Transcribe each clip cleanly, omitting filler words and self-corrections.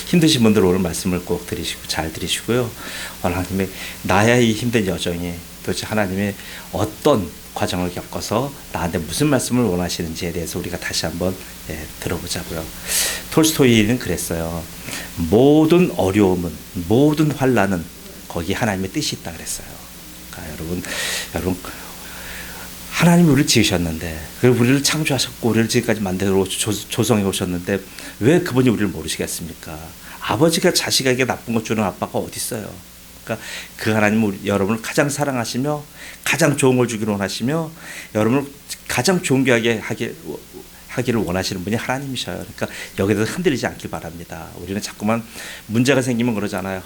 힘드신 분들 오늘 말씀을 꼭 들으시고 잘 들으시고요. 하나님의 나의 이 힘든 여정이 도대체 하나님의 어떤 과정을 겪어서 나한테 무슨 말씀을 원하시는지에 대해서 우리가 다시 한번 들어보자고요. 톨스토이는 그랬어요. 모든 어려움은, 모든 환난은 거기 하나님의 뜻이 있다 그랬어요. 그러니까 여러분 하나님이 우리를 지으셨는데, 그리고 우리를 창조하셨고 우리를 지금까지 만들어 조성해 오셨는데 왜 그분이 우리를 모르시겠습니까? 아버지가 자식에게 나쁜 것 주는 아빠가 어디 있어요? 그러니까 그 하나님은 여러분을 가장 사랑하시며 가장 좋은 걸 주기를 원하시며 여러분을 가장 존귀하게 하기를 원하시는 분이 하나님이셔요. 그러니까 여기에 대해서 흔들리지 않길 바랍니다. 우리는 자꾸만 문제가 생기면 그러잖아요.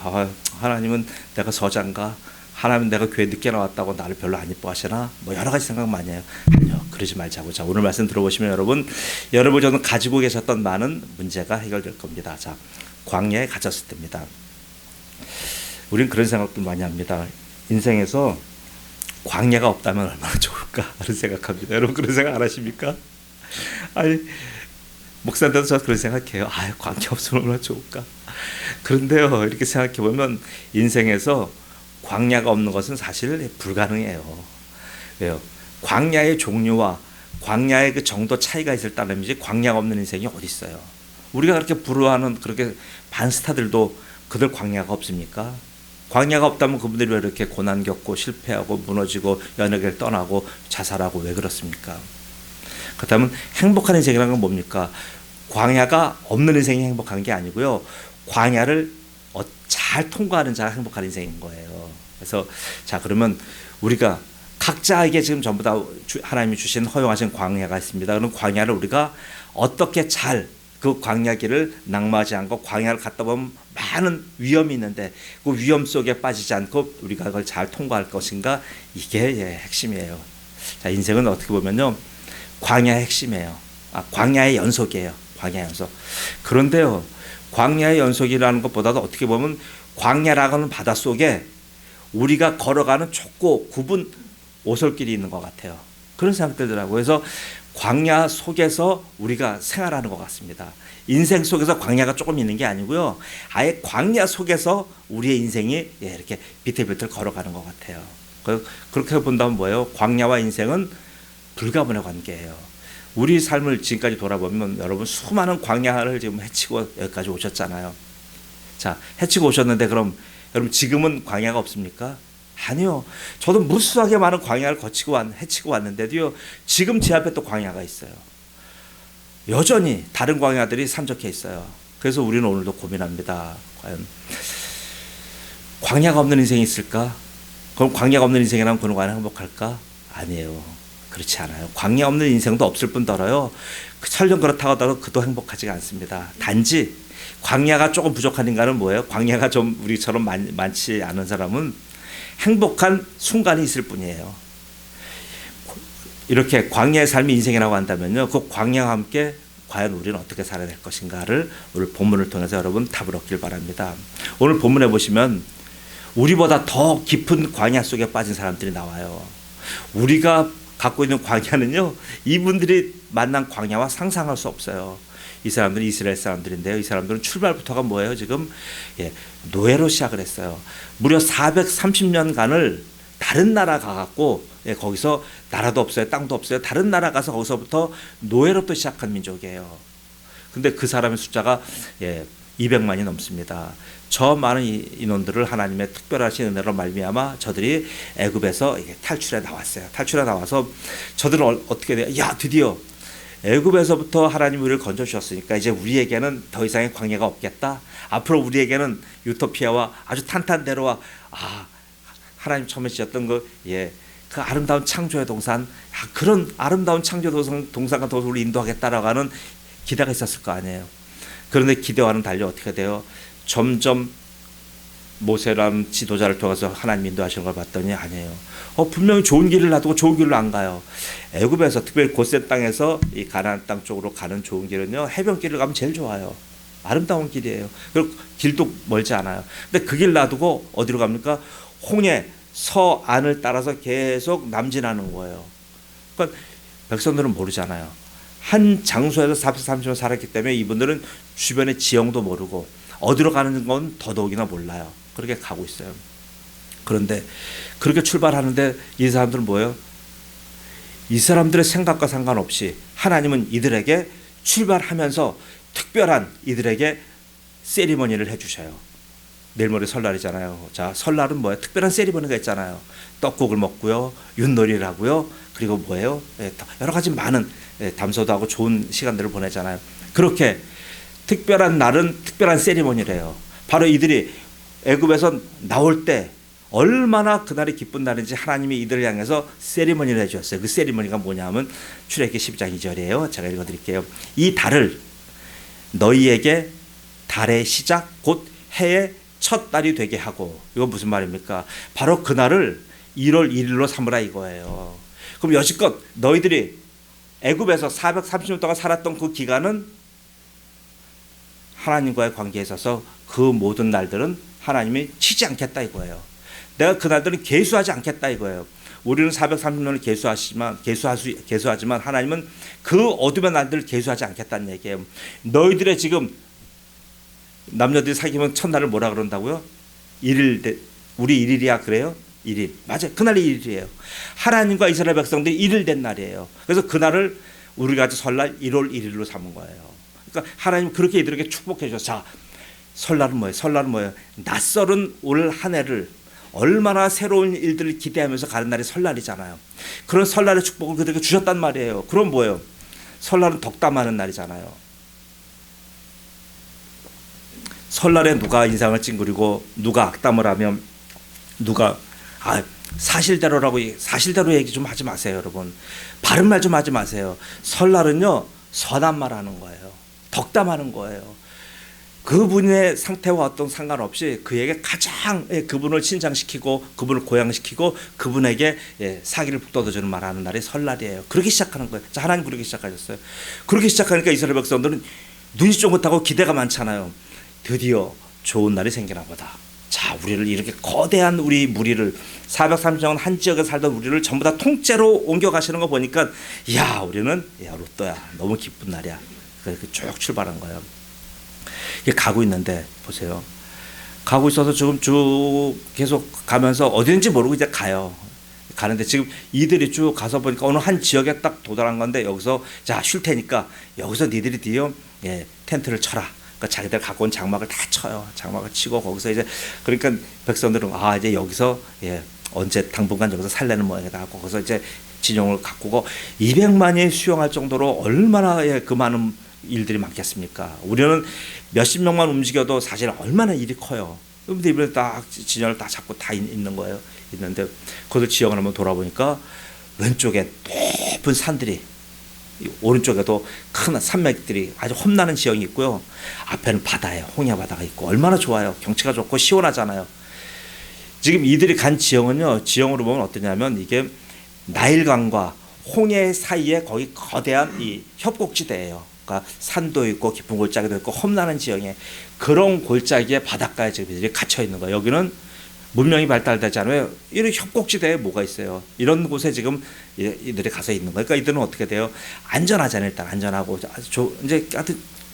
하나님은 내가 서장가, 하나님 내가 교회 늦게 나왔다고 나를 별로 안 이뻐하시나? 뭐 여러 가지 생각 많이 해요. 아니요, 그러지 말자고. 자, 오늘 말씀 들어보시면 여러분 저는 가지고 계셨던 많은 문제가 해결될 겁니다. 자, 광야에 갇혔을 때입니다. 우린 그런 생각도 많이 합니다. 인생에서 광야가 없다면 얼마나 좋을까 그런 생각합니다. 여러분 그런 생각 안 하십니까? 아니, 목사님도 저 그런 생각해요. 광야 없으면 얼마나 좋을까. 그런데요, 이렇게 생각해 보면 인생에서 광야가 없는 것은 사실 불가능해요. 왜요? 광야의 종류와 광야의 그 정도 차이가 있을 따름이지 광야가 없는 인생이 어디 있어요? 우리가 그렇게 부러워하는 그렇게 반스타들도 그들 광야가 없습니까? 광야가 없다면 그분들이 왜 이렇게 고난 겪고 실패하고 무너지고 연예계를 떠나고 자살하고 왜 그렇습니까? 그렇다면 행복한 인생이라는 건 뭡니까? 광야가 없는 인생이 행복한 게 아니고요. 광야를 잘 통과하는 자가 행복한 인생인 거예요. 그래서 자, 그러면 우리가 각자에게 지금 전부 다 하나님이 주신 허용하신 광야가 있습니다. 그럼 광야를 우리가 어떻게 잘 그 광야길을 낙마하지 않고 광야를 갔다 보면 많은 위험이 있는데 그 위험 속에 빠지지 않고 우리가 그걸 잘 통과할 것인가, 이게 핵심이에요. 자, 인생은 어떻게 보면요, 광야의 핵심이에요. 광야의 연속이에요. 광야의 연속. 그런데요, 광야의 연속이라는 것보다도 어떻게 보면 광야라고 하는 바닷속에 우리가 걸어가는 좁고 굽은 오솔길이 있는 것 같아요. 그런 생각 들더라고요. 그래서 광야 속에서 우리가 생활하는 것 같습니다. 인생 속에서 광야가 조금 있는 게 아니고요. 아예 광야 속에서 우리의 인생이 이렇게 비틀비틀 걸어가는 것 같아요. 그렇게 본다면 뭐예요? 광야와 인생은 불가분의 관계예요. 우리 삶을 지금까지 돌아보면 여러분 수많은 광야를 지금 헤치고 여기까지 오셨잖아요. 자, 헤치고 오셨는데 그럼 여러분 지금은 광야가 없습니까? 아니요. 저도 무수하게 많은 광야를 헤치고 왔는데도요, 지금 제 앞에 또 광야가 있어요. 여전히 다른 광야들이 산적해 있어요. 그래서 우리는 오늘도 고민합니다. 과연 광야가 없는 인생이 있을까? 그럼 광야가 없는 인생이라면 그런 과연 행복할까? 아니에요. 그렇지 않아요. 광야 없는 인생도 없을 뿐더러요, 설령 그렇다고 하더라도 그도 행복하지가 않습니다. 단지 광야가 조금 부족한 인간은 뭐예요? 광야가 좀 우리처럼 많지 않은 사람은 행복한 순간이 있을 뿐이에요. 이렇게 광야의 삶이 인생이라고 한다면요, 그 광야와 함께 과연 우리는 어떻게 살아야 될 것인가를 오늘 본문을 통해서 여러분 답을 얻길 바랍니다. 오늘 본문에 보시면 우리보다 더 깊은 광야 속에 빠진 사람들이 나와요. 우리가 갖고 있는 광야는요, 이분들이 만난 광야와 상상할 수 없어요. 이 사람들은 이스라엘 사람들인데요, 이 사람들은 출발부터가 뭐예요? 지금 노예로 시작을 했어요. 무려 430년간을 다른 나라 가갖고 거기서 나라도 없어요, 땅도 없어요. 다른 나라 가서 거기서부터 노예로 또 시작한 민족이에요. 근데 그 사람의 숫자가 200만이 넘습니다. 저 많은 인원들을 하나님의 특별하신 은혜로 말미암아 저들이 애굽에서 탈출해 나왔어요. 탈출해 나와서 저들은 어떻게 돼요? 야, 드디어 애굽에서부터 하나님 우리를 건져주셨으니까 이제 우리에게는 더 이상의 광야가 없겠다. 앞으로 우리에게는 유토피아와 아주 탄탄대로와 하나님 처음에 지었던 그 아름다운 창조의 동산, 그런 아름다운 창조 동산과 도서 우리 인도하겠다라고 하는 기대가 있었을 거 아니에요. 그런데 기대와는 달리 어떻게 돼요? 점점 모세라는 지도자를 통해서 하나님 인도하시는 걸 봤더니 아니에요. 분명히 좋은 길을 놔두고 좋은 길로 안 가요. 애굽에서 특별히 고센 땅에서 이 가나안 땅 쪽으로 가는 좋은 길은요, 해변길을 가면 제일 좋아요. 아름다운 길이에요. 그리고 길도 멀지 않아요. 근데 그 길 놔두고 어디로 갑니까? 홍해 서안을 따라서 계속 남진하는 거예요. 그러니까 백성들은 모르잖아요. 한 장소에서 430년 살았기 때문에 이분들은 주변의 지형도 모르고 어디로 가는 건 더더욱이나 몰라요. 그렇게 가고 있어요. 그런데 그렇게 출발하는데 이 사람들은 뭐예요? 이 사람들의 생각과 상관없이 하나님은 이들에게 출발하면서 특별한 이들에게 세리머니를 해주셔요. 내일 모레 설날이잖아요. 자, 설날은 뭐예요? 특별한 세리머니가 있잖아요. 떡국을 먹고요, 윷놀이를 하고요, 그리고 뭐예요? 여러 가지 많은 담소도 하고 좋은 시간들을 보내잖아요. 그렇게 특별한 날은 특별한 세리머니래요. 바로 이들이 애굽에서 나올 때 얼마나 그날이 기쁜 날인지 하나님이 이들을 향해서 세리머니를 해주셨어요. 그 세리머니가 뭐냐면 출애굽기 12장 2절이에요. 제가 읽어드릴게요. 이 달을 너희에게 달의 시작 곧 해의 첫 달이 되게 하고, 이건 무슨 말입니까? 바로 그날을 1월 1일로 삼으라 이거예요. 그럼 여지껏 너희들이 애굽에서 430년 동안 살았던 그 기간은 하나님과의 관계에 있어서 그 모든 날들은 하나님이 치지 않겠다 이거예요. 내가 그 날들은 계수하지 않겠다 이거예요. 우리는 430년을 계수하지만 하나님은 그 어둠의 날들을 계수하지 않겠다는 얘기예요. 너희들의 지금 남녀들이 사귀면 첫날을 뭐라 그런다고요? 1일, 우리 1일이야 그래요? 1일. 맞아요. 그날이 1일이에요. 하나님과 이스라엘 백성들이 1일 된 날이에요. 그래서 그날을 우리가 설날 1월 1일로 삼은 거예요. 그러니까 하나님 그렇게 이들에게 축복해 주셔서, 자, 설날은 뭐예요? 설날은 뭐예요? 낯설은 올 한 해를 얼마나 새로운 일들을 기대하면서 가는 날이 설날이잖아요. 그런 설날의 축복을 그들에게 주셨단 말이에요. 그럼 뭐예요? 설날은 덕담하는 날이잖아요. 설날에 누가 인상을 찡그리고 누가 악담을 하면 누가 사실대로 얘기 좀 하지 마세요, 여러분. 바른 말 좀 하지 마세요. 설날은요, 선한 말 하는 거예요. 덕담하는 거예요. 그분의 상태와 어떤 상관없이 그에게 가장 그분을 신장시키고 그분을 고양시키고 그분에게 사기를 북돋아주는 말하는 날이 설날이에요. 그렇게 시작하는 거예요. 자, 하나님 그렇게 시작하셨어요. 그렇게 시작하니까 이스라엘 백성들은 눈이 쫑긋하고 기대가 많잖아요. 드디어 좋은 날이 생기나 보다. 자, 우리를 이렇게 거대한 우리 무리를 430년 한 지역에 살던 우리를 전부 다 통째로 옮겨가시는 거 보니까 우리는 로또야. 너무 기쁜 날이야. 그렇게 쭉 출발한 거예요. 가고 있는데 보세요. 가고 있어서 지금 쭉 계속 가면서 어딘지 모르고 이제 가요. 가는데 지금 이들이 쭉 가서 보니까 어느 한 지역에 딱 도달한 건데 여기서 자, 쉴 테니까 여기서 니들이 텐트를 쳐라. 그러니까 자기들 갖고 온 장막을 다 쳐요. 장막을 치고 거기서 이제 그러니까 백성들은 이제 여기서 언제 당분간 여기서 살려는 모양이다 하고 거기서 이제 진영을 가꾸고 200만이 수용할 정도로 얼마나 그 많은 일들이 많겠습니까? 우리는 몇십 명만 움직여도 사실 얼마나 일이 커요. 그런데 이번에 딱 진영을 딱 잡고 다 있는 거예요. 있는데 거기서 지형을 한번 돌아보니까 왼쪽에 높은 산들이, 오른쪽에도 큰 산맥들이 아주 험난한 지형이 있고요. 앞에는 바다예요. 홍해 바다가 있고 얼마나 좋아요. 경치가 좋고 시원하잖아요. 지금 이들이 간 지형은요, 지형으로 보면 어떠냐면 이게 나일강과 홍해 사이에 거의 거대한 이 협곡지대예요. 그러니까 산도 있고 깊은 골짜기도 있고 험난한 지형에 그런 골짜기의 바닷가에 지금 이들이 갇혀 있는 거예요. 여기는 문명이 발달되지 않아요. 이런 협곡지대에 뭐가 있어요. 이런 곳에 지금 이들이 가서 있는 거예요. 그러니까 이들은 어떻게 돼요? 안전하잖아요. 일단 안전하고 이제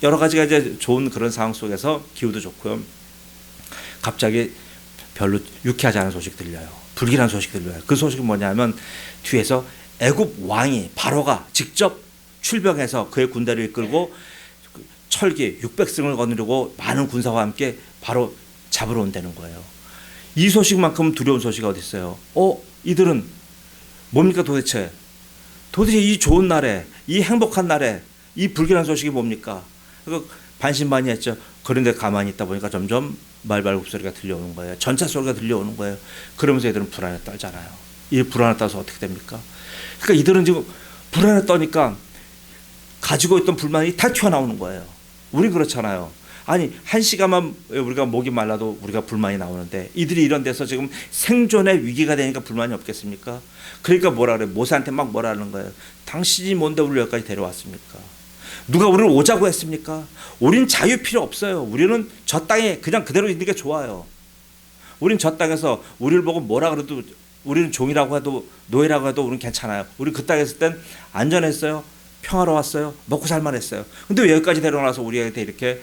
여러 가지가 이제 좋은 그런 상황 속에서 기후도 좋고요. 갑자기 별로 유쾌하지 않은 소식 들려요. 불길한 소식 들려요. 그 소식은 뭐냐면 뒤에서 애굽 왕이 바로가 직접 출병해서 그의 군대를 이끌고 철기 600승을 거느리고 많은 군사와 함께 바로 잡으러 온다는 거예요. 이 소식만큼 두려운 소식이 어디 있어요? 이들은 뭡니까 도대체? 도대체 이 좋은 날에, 이 행복한 날에 이 불길한 소식이 뭡니까? 반신반의했죠. 그런데 가만히 있다 보니까 점점 말발굽 소리가 들려오는 거예요. 전차 소리가 들려오는 거예요. 그러면서 이들은 불안에 떨잖아요. 이 불안에 떨어서 어떻게 됩니까? 그러니까 이들은 지금 불안에 떠니까 가지고 있던 불만이 다 튀어나오는 거예요. 우리 그렇잖아요. 아니, 한 시간만 우리가 목이 말라도 우리가 불만이 나오는데 이들이 이런 데서 지금 생존의 위기가 되니까 불만이 없겠습니까? 그러니까 뭐라 그래요? 모세한테 막 뭐라 하는 거예요? 당신이 뭔데 우리를 여기까지 데려왔습니까? 누가 우리를 오자고 했습니까? 우린 자유 필요 없어요. 우리는 저 땅에 그냥 그대로 있는 게 좋아요. 우린 저 땅에서 우리를 보고 뭐라 그래도 우리는 종이라고 해도 노예라고 해도 우리는 괜찮아요. 우리 그 땅에 있을 땐 안전했어요. 평화로웠어요. 먹고 살만했어요. 근데 왜 여기까지 데려와서 우리한테 이렇게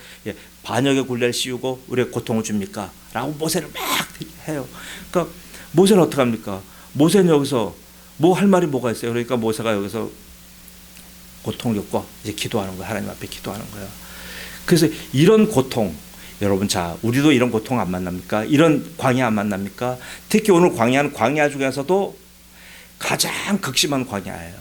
반역의 굴레를 씌우고 우리에게 고통을 줍니까? 라고 모세를 막 해요. 그러니까 모세는 어떻게 합니까? 모세는 여기서 뭐 할 말이 뭐가 있어요? 그러니까 모세가 여기서 고통을 겪고 이제 기도하는 거예요. 하나님 앞에 기도하는 거예요. 그래서 이런 고통, 여러분, 자, 우리도 이런 고통 안 만납니까? 이런 광야 안 만납니까? 특히 오늘 광야는 광야 중에서도 가장 극심한 광야예요.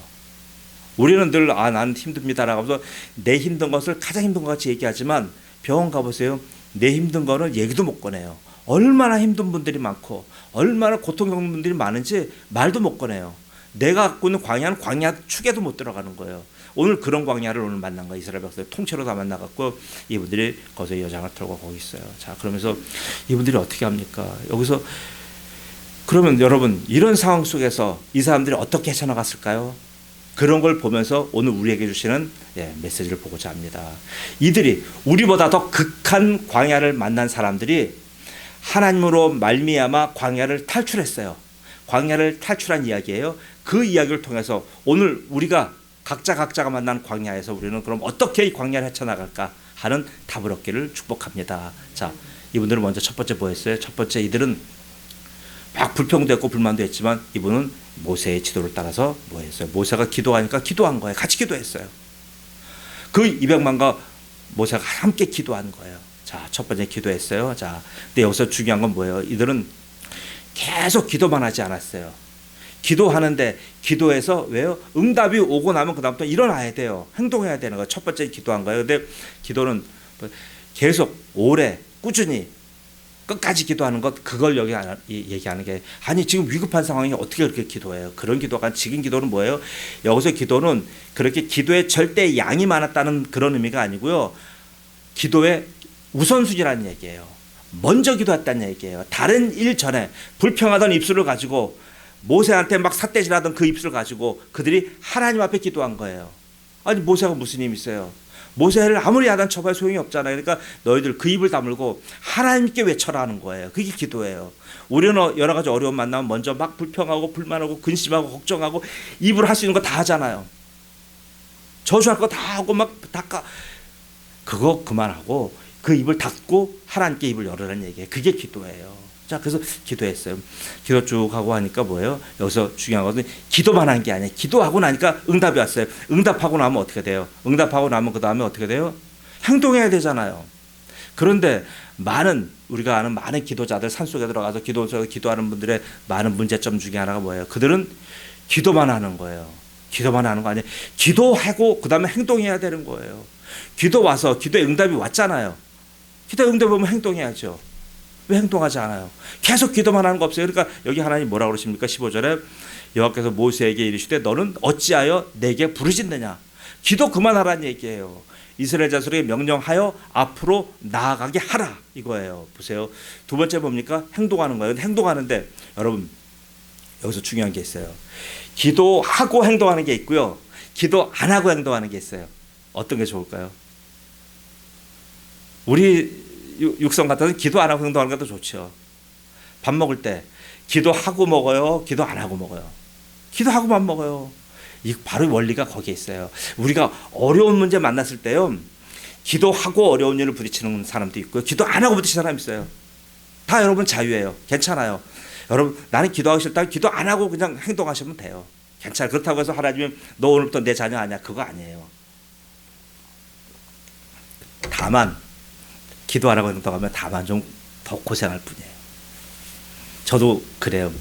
우리는 늘 난 힘듭니다라고 하면서 내 힘든 것을 가장 힘든 것 같이 얘기하지만 병원 가보세요. 내 힘든 거는 얘기도 못 꺼내요. 얼마나 힘든 분들이 많고 얼마나 고통 겪는 분들이 많은지 말도 못 꺼내요. 내가 갖고 있는 광야는 광야 축에도 못 들어가는 거예요. 오늘 그런 광야를 오늘 만난 거예요. 이스라엘 백성들 통째로 다 만나갖고 이분들이 거기서 여장을 털고 거기 있어요. 자, 그러면서 이분들이 어떻게 합니까? 여기서 그러면 여러분, 이런 상황 속에서 이 사람들이 어떻게 헤쳐나갔을까요? 그런 걸 보면서 오늘 우리에게 주시는 메시지를 보고자 합니다. 이들이 우리보다 더 극한 광야를 만난 사람들이 하나님으로 말미암아 광야를 탈출했어요. 광야를 탈출한 이야기예요. 그 이야기를 통해서 오늘 우리가 각자가 만난 광야에서 우리는 그럼 어떻게 이 광야를 헤쳐나갈까 하는 답을 얻기를 축복합니다. 자, 이분들은 먼저 첫 번째 뭐 했어요? 첫 번째, 이들은 막 불평도 했고 불만도 했지만 이분은 모세의 지도를 따라서 뭐 했어요? 모세가 기도하니까 기도한 거예요. 같이 기도했어요. 그 200만과 모세가 함께 기도한 거예요. 자, 첫 번째 기도했어요. 자, 근데 여기서 중요한 건 뭐예요? 이들은 계속 기도만 하지 않았어요. 기도하는데 기도해서 왜요? 응답이 오고 나면 그다음부터 일어나야 돼요. 행동해야 되는 거예요. 첫 번째 기도한 거예요. 근데 기도는 계속 오래 꾸준히 끝까지 기도하는 것, 그걸 여기 얘기하는 게, 아니 지금 위급한 상황이 어떻게 그렇게 기도해요? 그런 기도가, 지금 기도는 뭐예요? 여기서 기도는 그렇게 기도에 절대 양이 많았다는 그런 의미가 아니고요. 기도의 우선순위라는 얘기예요. 먼저 기도했다는 얘기예요. 다른 일 전에 불평하던 입술을 가지고 모세한테 막 삿대질하던 그 입술을 가지고 그들이 하나님 앞에 기도한 거예요. 아니 모세가 무슨 힘이 있어요? 모세를 아무리 야단 쳐봐야 소용이 없잖아요. 그러니까 너희들 그 입을 다물고 하나님께 외쳐라 하는 거예요. 그게 기도예요. 우리는 여러 가지 어려움 만나면 먼저 막 불평하고 불만하고 근심하고 걱정하고 입으로 할 수 있는 거 다 하잖아요. 저주할 거 다 하고 막 닦아. 그거 그만하고 그 입을 닫고 하나님께 입을 열으라는 얘기예요. 그게 기도예요. 자, 그래서 기도했어요. 기도 쭉 하고 하니까 뭐예요? 여기서 중요한 것은 기도만 한 게 아니에요. 기도하고 나니까 응답이 왔어요. 응답하고 나면 어떻게 돼요? 응답하고 나면 그 다음에 어떻게 돼요? 행동해야 되잖아요. 그런데 우리가 아는 많은 기도자들, 산속에 들어가서 기도하는 분들의 많은 문제점 중에 하나가 뭐예요? 그들은 기도만 하는 거예요. 기도만 하는 거 아니에요. 기도하고 그 다음에 행동해야 되는 거예요. 기도 와서 기도에 응답이 왔잖아요. 기도에 응답이 오면 행동해야죠. 왜 행동하지 않아요? 계속 기도만 하는 거 없어요. 그러니까 여기 하나님 뭐라고 그러십니까? 15절에 여호와께서 모세에게 이르시되 너는 어찌하여 내게 부르짖느냐. 기도 그만하라는 얘기예요. 이스라엘 자손에게 명령하여 앞으로 나아가게 하라, 이거예요. 보세요. 두 번째 뭡니까? 행동하는 거예요. 행동하는데 여러분, 여기서 중요한 게 있어요. 기도하고 행동하는 게 있고요, 기도 안 하고 행동하는 게 있어요. 어떤 게 좋을까요? 우리 육성 같아서 기도 안 하고 행동하는 것도 좋죠. 밥 먹을 때 기도하고 먹어요, 기도 안 하고 먹어요? 기도하고만 먹어요. 이 바로 원리가 거기에 있어요. 우리가 어려운 문제 만났을 때요, 기도하고 어려운 일을 부딪히는 사람도 있고요, 기도 안 하고 부딪히는 사람이 있어요. 다 여러분 자유예요. 괜찮아요. 여러분, 나는 기도하기 싫다, 기도 안 하고 그냥 행동하시면 돼요. 괜찮아요. 그렇다고 해서 하나님이 너 오늘부터 내 자녀 아니야, 그거 아니에요. 다만 기도 안 하고 행동하면 다만 좀 더 고생할 뿐이에요. 저도 그래요.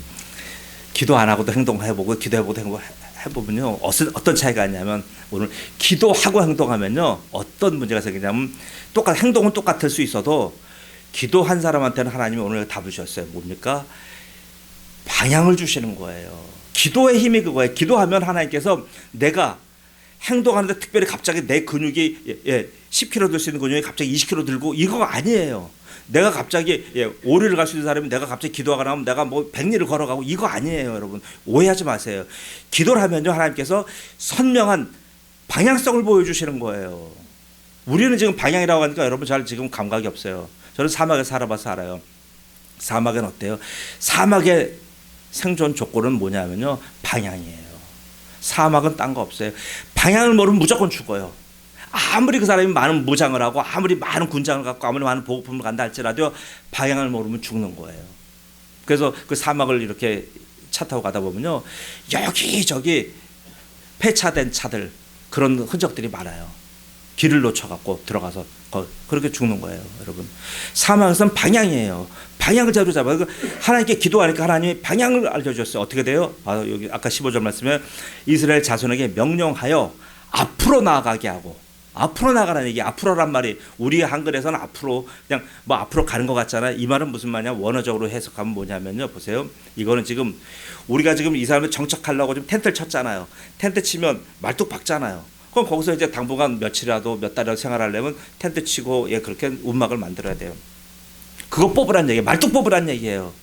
기도 안 하고도 행동해보고 기도해보고도 행동해보면요, 어떤 차이가 있냐면, 오늘 기도하고 행동하면요 어떤 문제가 생기냐면, 행동은 똑같을 수 있어도 기도한 사람한테는 하나님이 오늘 답을 주셨어요. 뭡니까? 방향을 주시는 거예요. 기도의 힘이 그거예요. 기도하면 하나님께서 내가 행동하는데 특별히 갑자기 내 근육이 10kg 들 수 있는 근육이 갑자기 20kg 들고, 이거 아니에요. 내가 갑자기 5리를 갈 수 있는 사람이 내가 갑자기 기도하고 나면 내가 뭐 100리를 걸어가고, 이거 아니에요. 여러분, 오해하지 마세요. 기도를 하면요, 하나님께서 선명한 방향성을 보여주시는 거예요. 우리는 지금 방향이라고 하니까 여러분 잘 지금 감각이 없어요. 저는 사막에 살아봐서 알아요. 사막은 어때요? 사막의 생존 조건은 뭐냐면요, 방향이에요. 사막은 딴 거 없어요. 방향을 모르면 무조건 죽어요. 아무리 그 사람이 많은 무장을 하고 아무리 많은 군장을 갖고 아무리 많은 보급품을 간다 할지라도 방향을 모르면 죽는 거예요. 그래서 그 사막을 이렇게 차 타고 가다 보면요, 여기저기 폐차된 차들, 그런 흔적들이 많아요. 길을 놓쳐갖고 들어가서 그렇게 죽는 거예요, 여러분. 사막에서는 방향이에요. 방향을 잘 잡아요. 하나님께 기도하니까 하나님이 방향을 알려줬어요. 어떻게 돼요? 여기 아까 15절 말씀에 이스라엘 자손에게 명령하여 앞으로 나아가게 하고, 앞으로 나가라는 얘기. 앞으로란 말이 우리 한글에서는 앞으로 그냥 뭐 앞으로 가는 것 같잖아요. 이 말은 무슨 말이냐? 원어적으로 해석하면 뭐냐면요, 보세요. 이거는 지금 우리가 지금 이 사람을 정착하려고 좀 텐트를 쳤잖아요. 텐트 치면 말뚝 박잖아요. 그럼 거기서 이제 당분간 며칠이라도 몇 달이라도 생활하려면 텐트 치고 그렇게 움막을 만들어야 돼요. 그거 뽑으란 얘기예요. 말뚝 뽑으란 얘기예요.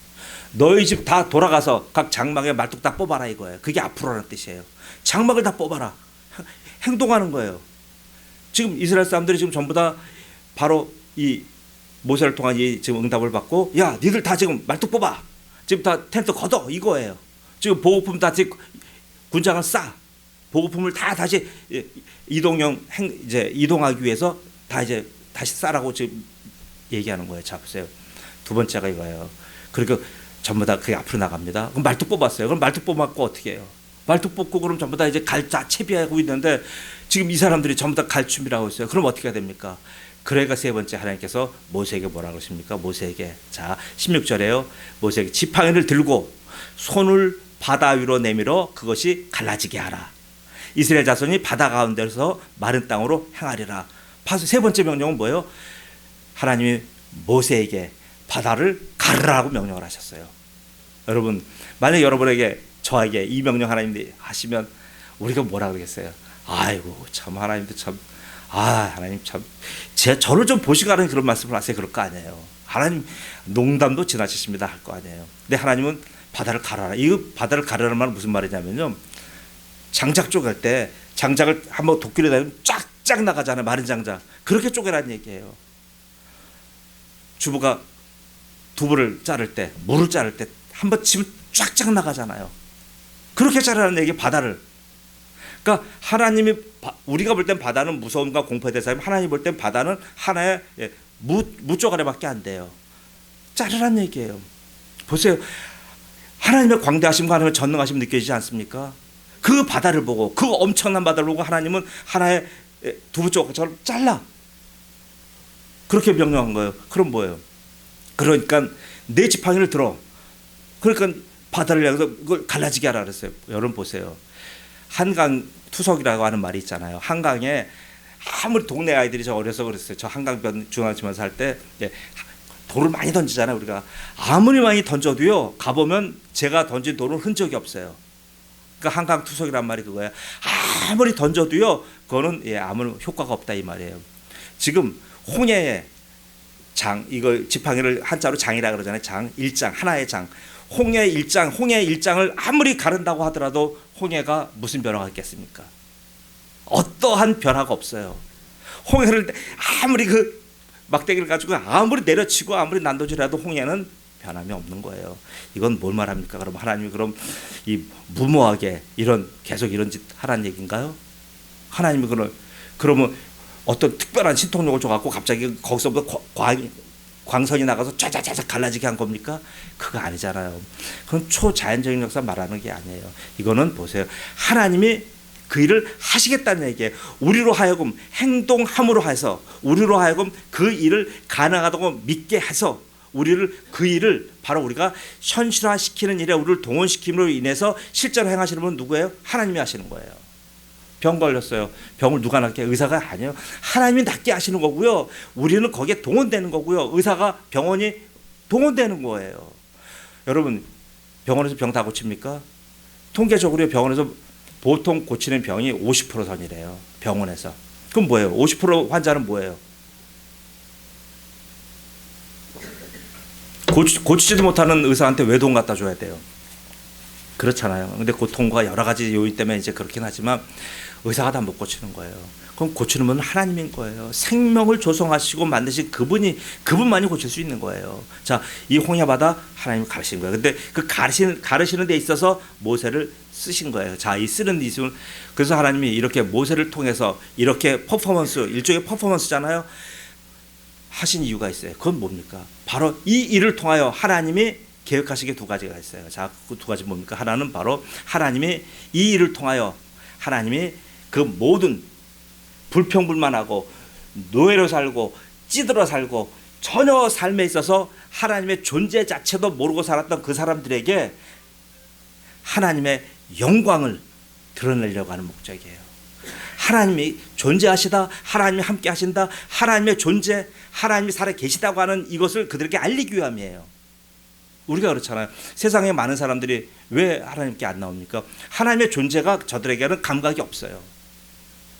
너희 집 다 돌아가서 각 장막에 말뚝 다 뽑아라 이거예요. 그게 앞으로라는 뜻이에요. 장막을 다 뽑아라. 행동하는 거예요. 지금 이스라엘 사람들이 지금 전부 다 바로 이 모세를 통한 이 지금 응답을 받고, 야, 니들 다 지금 말뚝 뽑아. 지금 다 텐트 걷어 이거예요. 지금 보급품 다 지금 군장을 싸. 보급품을 다 다시 이동형 이제 이동하기 위해서 다 이제 다시 싸라고 지금 얘기하는 거예요. 자, 보세요. 두 번째가 이거예요. 그리고 전부 다 그게 앞으로 나갑니다. 그럼 말뚝 뽑았어요. 그럼 말뚝 뽑았고 어떻게 해요? 말뚝 뽑고 그럼 전부 다 이제 갈 다 채비하고 있는데 지금 이 사람들이 전부 다 갈 준비라고 있어요. 그럼 어떻게 해야 됩니까? 그래가 세 번째 하나님께서 모세에게 뭐라고 하십니까? 모세에게, 자 16절에요. 모세에게 지팡이를 들고 손을 바다 위로 내밀어 그것이 갈라지게 하라. 이스라엘 자손이 바다 가운데서 마른 땅으로 행하리라. 세 번째 명령은 뭐예요? 하나님이 모세에게 바다를 가르라고 명령을 하셨어요. 여러분, 만약 여러분에게 저에게 이 명령 하나님이 하시면 우리가 뭐라 그러겠어요? 아이고 참 하나님도 참, 하나님 참 저를 좀 보시고 하는 그런 말씀을 하세요. 그럴 거 아니에요. 하나님 농담도 지나치십니다 할 거 아니에요. 근데 하나님은 바다를 가르라. 이 바다를 가르라는 말은 무슨 말이냐면요, 장작 쪼갤 때 장작을 한번 도끼로 대면 쫙쫙 나가잖아요. 마른 장작. 그렇게 쪼개라는 얘기예요. 주부가 두부를 자를 때, 물을 자를 때 한번 치면 쫙쫙 나가잖아요. 그렇게 자르라는 얘기, 바다를. 그러니까 하나님이, 우리가 볼 땐 바다는 무서움과 공포의 대상이면 하나님 볼 땐 바다는 하나의 무쪼가리밖에 안 돼요. 자르라는 얘기예요. 보세요. 하나님의 광대하심과 하나님의 전능하심 느껴지지 않습니까? 그 바다를 보고, 그 엄청난 바다를 보고 하나님은 하나의 두부 조각처럼 잘라. 그렇게 명령한 거예요. 그럼 뭐예요? 그러니까 내 지팡이를 들어. 그러니까 바다를 향해서 그걸 갈라지게 하라 그랬어요. 여러분 보세요. 한강 투석이라고 하는 말이 있잖아요. 한강에 아무리 동네 아이들이, 저 어려서 그랬어요. 저 한강변 중앙지만 살 때 돌을 많이 던지잖아요. 우리가 아무리 많이 던져도요, 가보면 제가 던진 돌은 흔적이 없어요. 그러니까 한강 투석이란 말이 그거예요. 아무리 던져도요, 그거는 아무 효과가 없다 이 말이에요. 지금 홍해의 장, 이거 지팡이를 한자로 장이라 그러잖아요. 장, 일장, 하나의 장. 홍해 일장을 아무리 가른다고 하더라도 홍해가 무슨 변화가 있겠습니까? 어떠한 변화가 없어요. 홍해를 아무리 그 막대기를 가지고 아무리 내려치고 아무리 난도질해도 홍해는 변함이 없는 거예요. 이건 뭘 말합니까? 그럼 하나님이 그럼 이 무모하게 계속 이런 짓 하라는 얘기인가요? 하나님이 그러면 어떤 특별한 신통력을 줘갖고 갑자기 거기서부터 광선이 나가서 쫙쫙쫙 갈라지게 한 겁니까? 그거 아니잖아요. 그건 초자연적인 역사 말하는 게 아니에요. 이거는 보세요. 하나님이 그 일을 하시겠다는 얘기예요. 우리로 하여금 행동함으로 해서, 우리로 하여금 그 일을 가능하다고 믿게 해서 그 일을 바로 우리가 현실화시키는 일에 우리를 동원시킴으로 인해서 실제로 행하시는 분은 누구예요? 하나님이 하시는 거예요. 병 걸렸어요. 병을 누가 낫게? 의사가 아니에요. 하나님이 낫게 하시는 거고요. 우리는 거기에 동원되는 거고요. 병원이 동원되는 거예요. 여러분, 병원에서 병 다 고칩니까? 통계적으로 병원에서 보통 고치는 병이 50% 선이래요. 병원에서. 그럼 뭐예요? 50% 환자는 뭐예요? 고치지도 못하는 의사한테 왜 돈 갖다 줘야 돼요? 그렇잖아요. 근데 고통과 여러 가지 요인 때문에 이제 그렇긴 하지만 의사가 다 못 고치는 거예요. 그럼 고치는 분은 하나님인 거예요. 생명을 조성하시고 만드신 그분만이 고칠 수 있는 거예요. 자, 이 홍해 바다 하나님이 가르신 거예요. 근데 그 가르시는 데 있어서 모세를 쓰신 거예요. 자, 이 쓰는 이승을 그래서 하나님이 이렇게 모세를 통해서 이렇게 일종의 퍼포먼스잖아요. 하신 이유가 있어요. 그건 뭡니까? 바로 이 일을 통하여 하나님이 계획하신 게 두 가지가 있어요. 자, 그 두 가지 뭡니까? 하나는 바로 하나님이 이 일을 통하여 하나님이 그 모든 불평불만하고 노예로 살고 찌들어 살고 전혀 삶에 있어서 하나님의 존재 자체도 모르고 살았던 그 사람들에게 하나님의 영광을 드러내려고 하는 목적이에요. 하나님이 존재하시다, 하나님이 함께 하신다, 하나님의 존재, 하나님이 살아 계시다고 하는 이것을 그들에게 알리기 위함이에요. 우리가 그렇잖아요. 세상에 많은 사람들이 왜 하나님께 안 나옵니까? 하나님의 존재가 저들에게는 감각이 없어요.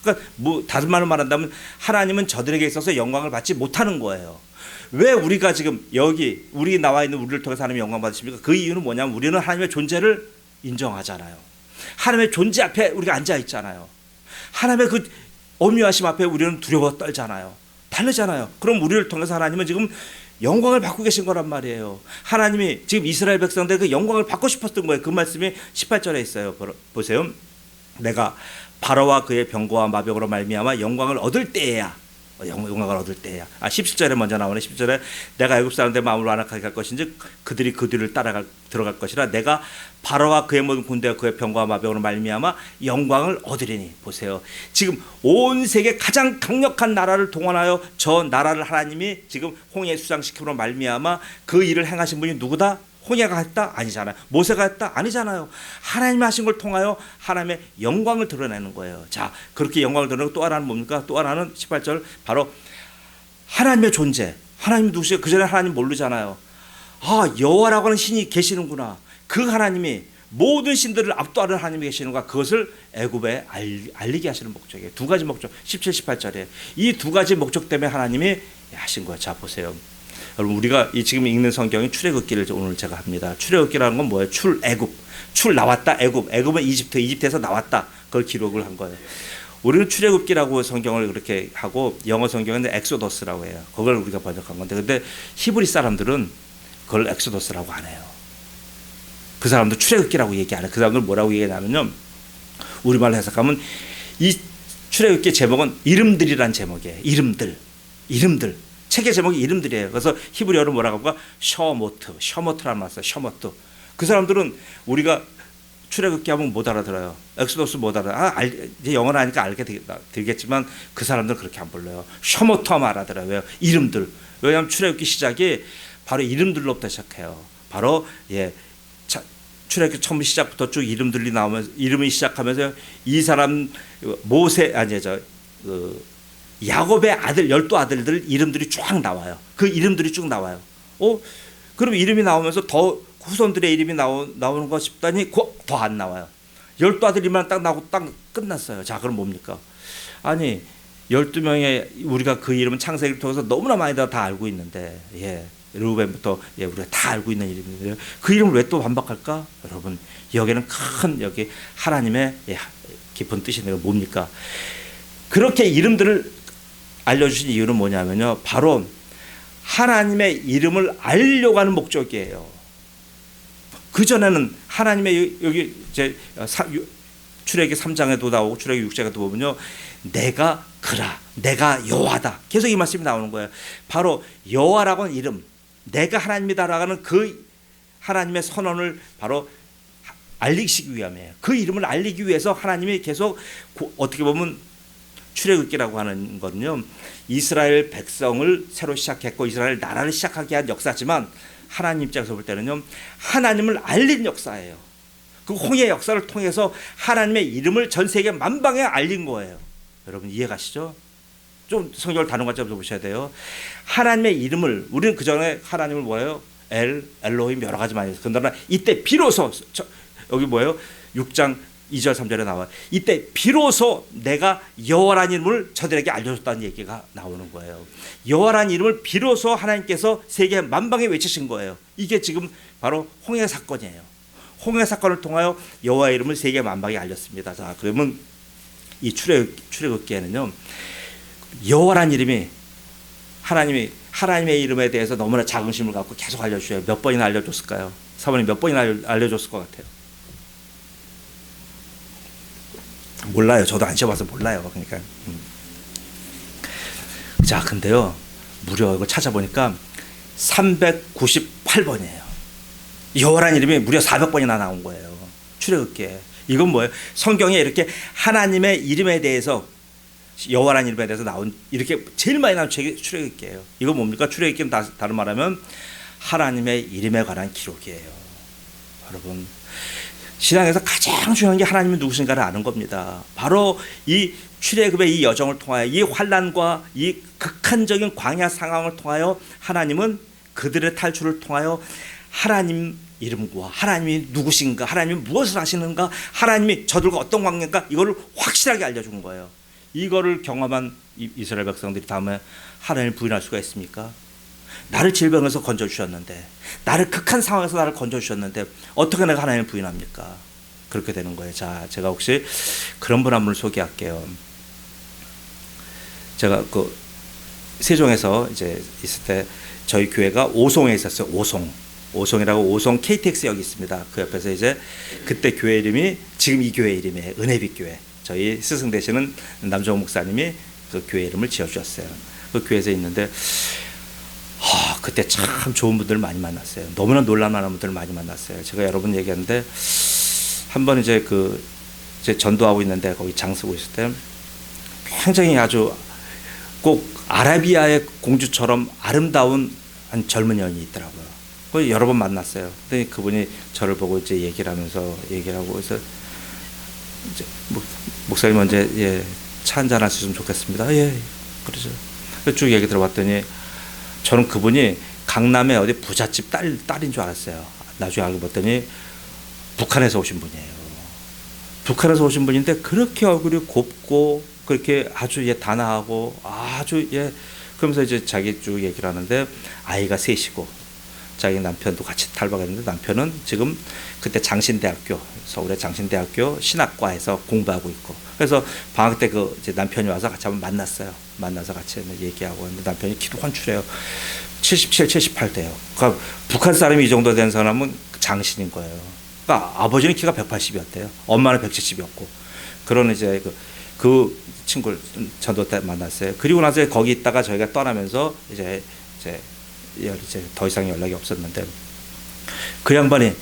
그러니까 다른 말로 말한다면 하나님은 저들에게 있어서 영광을 받지 못하는 거예요. 왜 우리가 지금 여기 우리 나와 있는 우리를 통해서 하나님의 영광 받으십니까? 그 이유는 뭐냐면 우리는 하나님의 존재를 인정하잖아요. 하나님의 존재 앞에 우리가 앉아 있잖아요. 하나님의 그 오묘하심 앞에 우리는 두려워 떨잖아요. 다르잖아요. 그럼 우리를 통해서 하나님은 지금 영광을 받고 계신 거란 말이에요. 하나님이 지금 이스라엘 백성들 그 영광을 받고 싶었던 거예요. 그 말씀이 18절에 있어요. 보세요. 내가 바로와 그의 병거와 마병으로 말미암아 영광을 얻을 때에야, 영광을 얻을 때야. 17절에 먼저 나오네. 17절에 내가 애굽 사람들의 마음을 완악하게 할 것인지 그들이 그 뒤를 들어갈 것이라. 내가 바로와 그의 모든 군대와 그의 병거와 마병으로 말미암아 영광을 얻으리니. 보세요. 지금 온 세계 가장 강력한 나라를 동원하여 저 나라를 하나님이 지금 홍해 수장시킴으로 말미암아 그 일을 행하신 분이 누구다? 홍해가 했다? 아니잖아요. 모세가 했다? 아니잖아요. 하나님이 하신 걸 통하여 하나님의 영광을 드러내는 거예요. 자, 그렇게 영광을 드러내고 또 하나는 뭡니까? 또 하나는 18절 바로 하나님의 존재. 하나님 누구세요? 그전에 하나님 모르잖아요. 아, 여호와라고 하는 신이 계시는구나. 그 하나님이 모든 신들을 압도하는 하나님이 계시는가, 그것을 애굽에 알리게 하시는 목적이에요. 두 가지 목적, 17, 18절에 이 두 가지 목적 때문에 하나님이 하신 거예요. 자, 보세요. 여러분, 우리가 지금 읽는 성경이 출애굽기를 오늘 제가 합니다. 출애굽기라는 건 뭐예요? 출 나왔다. 애굽은 이집트에서 나왔다. 그걸 기록을 한 거예요. 우리는 출애굽기라고 성경을 그렇게 하고 영어 성경에는 엑소더스라고 해요. 그걸 우리가 번역한 건데, 근데 히브리 사람들은 그걸 엑소더스라고 안 해요. 그 사람들 출애굽기라고 얘기 안 해요. 그 사람들 뭐라고 얘기하냐면요, 우리말로 해석하면 이 출애굽기 제목은 이름들이란 제목이에요. 이름들. 책의 제목이 이름들이에요. 그래서 히브리어로 뭐라고 할까? 셔모트라는 말 써요. 셔모트. 그 사람들은 우리가 출애굽기 하면 못 알아들어요. 엑소더스 못 알아요. 이제 영어를 하니까 알게 되겠지만 그 사람들은 그렇게 안 불러요. 셔모트 하면 알아들어요. 왜요? 이름들. 왜냐하면 출애굽기 시작이 바로 이름들로부터 시작해요. 바로 출애굽기 처음 시작부터 쭉 이름들이 나오면서 이름이 시작하면서 이 사람 야곱의 아들 12아들들 이름들이 쫙 나와요. 그 이름들이 쭉 나와요. 그럼 이름이 나오면서 더 후손들의 이름이 나오는 거 싶다니 더 안 나와요. 12아들이만 딱 나오고 딱 끝났어요. 자, 그럼 뭡니까? 아니, 12명의 우리가 그 이름은 창세기를 통해서 너무나 많이 다 알고 있는데, 르우벤부터 우리가 다 알고 있는 이름인데요. 그 이름을 왜 또 반박할까? 여러분, 여기는 여기 하나님의 깊은 뜻이 있는 게 뭡니까? 그렇게 이름들을 알려주신 이유는 뭐냐면요, 바로 하나님의 이름을 알려고 하는 목적이에요. 그전에는 하나님의 여기 이제 출애굽기 3장에도 나오고 출애굽기 6장에도 보면요, 내가 그라, 내가 여호와다, 계속 이 말씀이 나오는 거예요. 바로 여호와라고 하는 이름, 내가 하나님이다라고 하는 그 하나님의 선언을 바로 알리시기 위함이에요. 그 이름을 알리기 위해서 하나님이 계속 어떻게 보면 출애굽기라고 하는 거는요, 이스라엘 백성을 새로 시작했고 이스라엘 나라를 시작하게 한 역사지만 하나님 입장에서 볼 때는요, 하나님을 알린 역사예요. 그 홍해 역사를 통해서 하나님의 이름을 전 세계 만방에 알린 거예요. 여러분, 이해가시죠? 좀 성경을 다른 관점에서 보셔야 돼요. 하나님의 이름을, 우리는 그전에 하나님을 뭐예요? 엘로힘 여러 가지 많이 했어요. 그러나 이때 비로소 여기 뭐예요? 6장 2절 3절에 나와요. 이때 비로소 내가 여호와라는 이름을 저들에게 알려줬다는 얘기가 나오는 거예요. 여호와라는 이름을 비로소 하나님께서 세계 만방에 외치신 거예요. 이게 지금 바로 홍해 사건이에요. 홍해 사건을 통하여 여호와의 이름을 세계 만방에 알렸습니다. 자, 그러면 이 출애굽기에는요, 여호와란 이름이 하나님의 이름에 대해서 너무나 자긍심을 갖고 계속 알려주셔요. 몇 번이나 알려줬을까요? 사모님 몇 번이나 알려줬을 것 같아요? 몰라요. 저도 안 씌워봐서 몰라요. 그러니까. 자, 근데요, 무려 이거 찾아보니까 398번이에요. 여호와라는 이름이 무려 400번이나 나온 거예요. 출애굽기에. 이건 뭐예요? 성경에 이렇게 하나님의 이름에 대해서, 여호와라는 이름에 대해서 나온, 이렇게 제일 많이 나온 책이 출애굽기예요. 이거 뭡니까? 출애굽기는 다른 말하면 하나님의 이름에 관한 기록이에요. 여러분, 신앙에서 가장 중요한 게 하나님이 누구신가를 아는 겁니다. 바로 이 출애굽의 이 여정을 통하여, 이 환난과 이 극한적인 광야 상황을 통하여 하나님은 그들의 탈출을 통하여 하나님 이름과 하나님이 누구신가, 하나님이 무엇을 하시는가, 하나님이 저들과 어떤 관계인가, 이거를 확실하게 알려준 거예요. 이거를 경험한 이스라엘 백성들이 다음에 하나님을 부인할 수가 있습니까? 나를 질병에서 건져주셨는데, 나를 극한 상황에서 나를 건져주셨는데 어떻게 내가 하나님을 부인합니까? 그렇게 되는 거예요. 자, 제가 혹시 그런 분 한 분을 소개할게요. 제가 그 세종에서 이제 있을 때 저희 교회가 오송에 있었어요. 오송이라고 오송 KTX역이 있습니다. 그 옆에서 이제 그때 교회 이름이 지금 이 교회 이름이에요. 은혜빛 교회. 저희 스승 되시는 남정호 목사님이 그 교회 이름을 지어주셨어요. 그 교회에서 있는데 그때 참 좋은 분들 많이 만났어요. 너무나 놀랄만한 분들 많이 만났어요. 제가 여러 번 얘기했는데 한 번 이제 이제 전도하고 있는데 거기 장 쓰고 있을 때 굉장히 아주 꼭 아라비아의 공주처럼 아름다운 한 젊은 여인이 있더라고요. 여러 번 만났어요. 근데 그분이 저를 보고 이제 얘기를 하고 그래서 이제 목사님 언제 차 한잔 하셨으면 좋겠습니다. 예, 그러죠. 쭉 얘기 들어봤더니 저는 그분이 강남의 어디 부잣집 딸인 줄 알았어요. 나중에 알고 봤더니 북한에서 오신 분이에요. 북한에서 오신 분인데 그렇게 얼굴이 곱고 그렇게 아주 단아하고 아주 그러면서 이제 자기 쭉 얘기를 하는데 아이가 셋이고 자기 남편도 같이 탈북했는데 남편은 지금 그때 장신대학교, 서울의 장신대학교 신학과에서 공부하고 있고, 그래서 방학 때 이제 남편이 와서 같이 한번 만나서 같이 얘기하고 했는데 남편이 키도 헌출해요. 77, 78대요. 그러니까 북한 사람이 이 정도 된 사람은 장신인 거예요. 그러니까 아버지는 키가 180이었대요. 엄마는 170이었고. 그런 이제 그 친구를 전도 때 만났어요. 그리고 나서 거기 있다가 저희가 떠나면서 이제 더 이상 연락이 없었는데 그 양반이